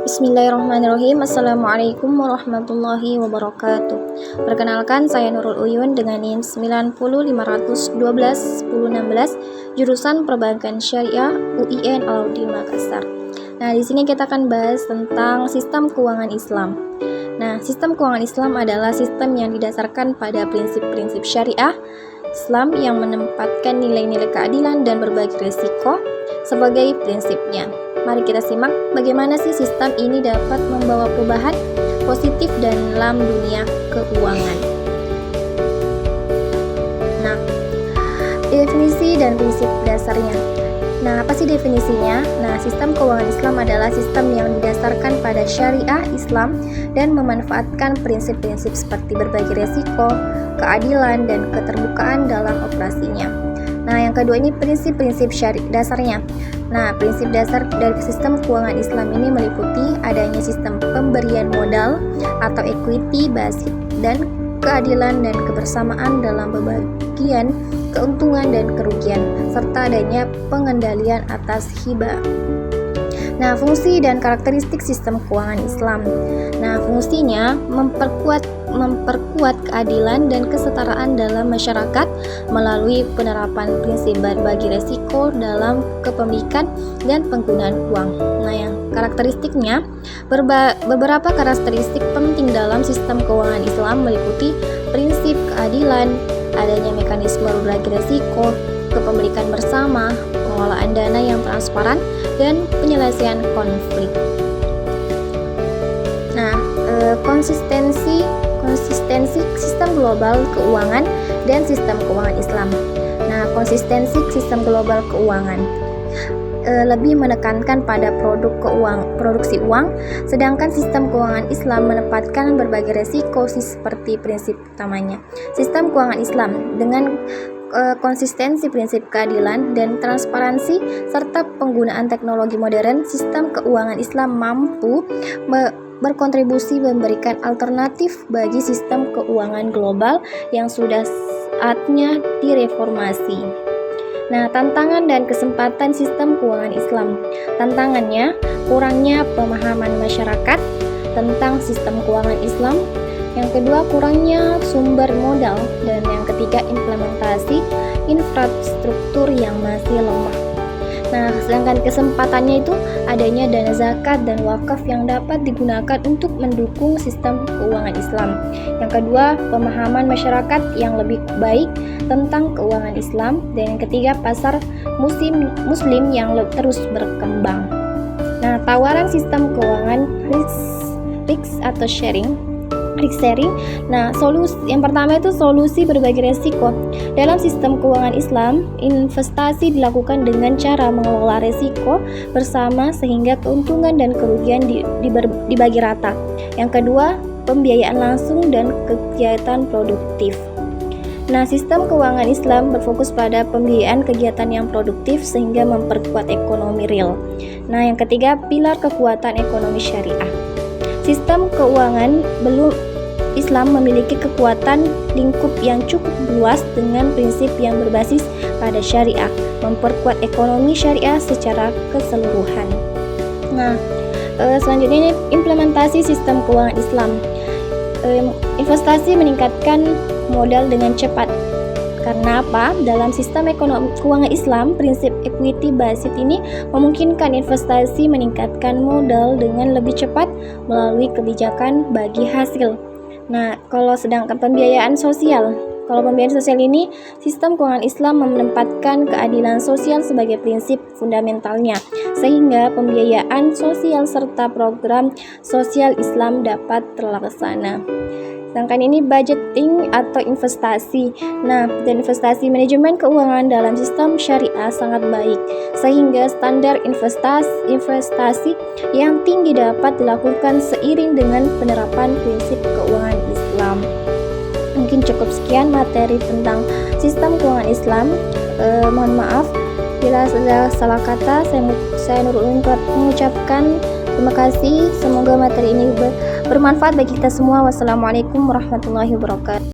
Bismillahirrahmanirrahim. Assalamualaikum warahmatullahi wabarakatuh. Perkenalkan, saya Nurul Uyun dengan NIM 905121016, jurusan Perbankan Syariah UIN Alauddin Makassar. Nah, di sini kita akan bahas tentang sistem keuangan Islam. Nah, sistem keuangan Islam adalah sistem yang didasarkan pada prinsip-prinsip syariah Islam yang menempatkan nilai-nilai keadilan dan berbagi risiko sebagai prinsipnya. Mari kita simak bagaimana sih sistem ini dapat membawa perubahan positif dalam dunia keuangan. Nah, definisi dan prinsip dasarnya. Nah, apa sih definisinya? Nah, sistem keuangan Islam adalah sistem yang didasarkan pada syariah Islam dan memanfaatkan prinsip-prinsip seperti berbagi resiko, keadilan, dan keterbukaan dalam operasinya. Nah, yang kedua ini prinsip-prinsip dasarnya. Nah, prinsip dasar dari sistem keuangan Islam ini meliputi adanya sistem pemberian modal atau equity basis dan keadilan dan kebersamaan dalam pembagian keuntungan dan kerugian, serta adanya pengendalian atas hibah. Nah, fungsi dan karakteristik sistem keuangan Islam. Nah, fungsinya memperkuat keadilan dan kesetaraan dalam masyarakat melalui penerapan prinsip berbagi resiko dalam kepemilikan dan penggunaan uang. Nah, yang karakteristiknya, beberapa karakteristik penting dalam sistem keuangan Islam meliputi prinsip keadilan, adanya mekanisme berbagi resiko, kepemilikan bersama, pengelolaan dana yang transparan, dan penyelesaian konflik. Nah, konsistensi sistem global keuangan dan sistem keuangan Islam. Nah, konsistensi sistem global keuangan lebih menekankan pada produksi uang, sedangkan sistem keuangan Islam menempatkan berbagai resiko seperti prinsip utamanya. Sistem keuangan Islam dengan konsistensi prinsip keadilan dan transparansi serta penggunaan teknologi modern, sistem keuangan Islam mampu berkontribusi memberikan alternatif bagi sistem keuangan global yang sudah saatnya direformasi. Nah, tantangan dan kesempatan sistem keuangan Islam. Tantangannya, kurangnya pemahaman masyarakat tentang sistem keuangan Islam. Yang kedua, kurangnya sumber modal. Dan yang ketiga, implementasi infrastruktur yang masih lemah. Nah, sedangkan kesempatannya itu adanya dana zakat dan wakaf yang dapat digunakan untuk mendukung sistem keuangan Islam. Yang kedua, pemahaman masyarakat yang lebih baik tentang keuangan Islam. Dan yang ketiga, pasar muslim yang terus berkembang. Nah, tawaran sistem keuangan risk atau sharing. Nah, yang pertama itu solusi berbagi resiko. Dalam sistem keuangan Islam, investasi dilakukan dengan cara mengelola resiko bersama sehingga keuntungan dan kerugian dibagi rata. Yang kedua, pembiayaan langsung dan kegiatan produktif. Nah, sistem keuangan Islam berfokus pada pembiayaan kegiatan yang produktif sehingga memperkuat ekonomi real. Nah, yang ketiga, pilar kekuatan ekonomi syariah. Sistem keuangan Islam memiliki kekuatan lingkup yang cukup luas dengan prinsip yang berbasis pada syariah, memperkuat ekonomi syariah secara keseluruhan. Nah, selanjutnya ini implementasi sistem keuangan Islam. Investasi meningkatkan modal dengan cepat. Karena apa? Dalam sistem ekonomi keuangan Islam, prinsip equity basis ini memungkinkan investasi meningkatkan modal dengan lebih cepat melalui kebijakan bagi hasil. Nah, sedangkan pembiayaan sosial ini, sistem keuangan Islam menempatkan keadilan sosial sebagai prinsip fundamentalnya, sehingga pembiayaan sosial serta program sosial Islam dapat terlaksana. Sedangkan ini budgeting atau investasi. Nah, dan investasi manajemen keuangan dalam sistem syariah sangat baik, sehingga standar investasi yang tinggi dapat dilakukan seiring dengan penerapan prinsip keuangan Islam. Mungkin cukup sekian materi tentang sistem keuangan Islam. Mohon maaf bila ada salah kata. Saya Nurul mengucapkan terima kasih. Semoga materi ini bermanfaat bagi kita semua. Wassalamualaikum warahmatullahi wabarakatuh.